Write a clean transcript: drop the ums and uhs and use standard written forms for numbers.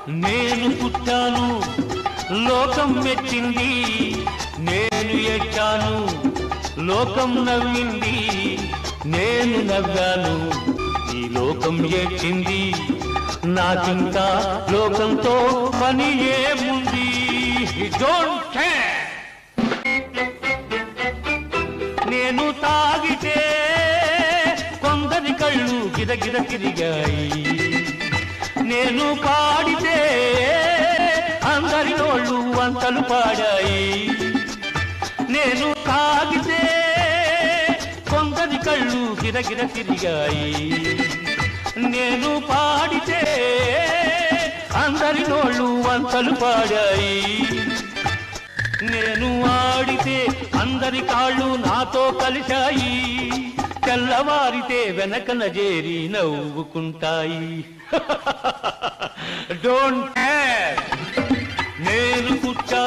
నేను పుట్టాను లోకం మెచ్చింది, నేను ఏడ్చాను లోకం నవ్వింది, నేను నవ్వాను ఈ లోకం ఏడ్చింది, నాకింకా లోకంతో పని ఏముంది. Don't care. నేను తాగితే కొందరి కళ్ళు గిరగిర తిరిగాయి, నేను పాడితే అందరి నోళ్ళు వంతలు పాడాయి. నేను తాగితే కొందరి కళ్ళు గిరగిర తిరిగాయి, నేను పాడితే అందరి నోళ్ళు వంతలు పాడాయి. నేను ఆడితే అందరి కాళ్ళు నాతో కలిశాయి, తెల్లవారితే వెనకన చేరి నవ్వుకుంటాయి. Don't care. నేను కూర్చాను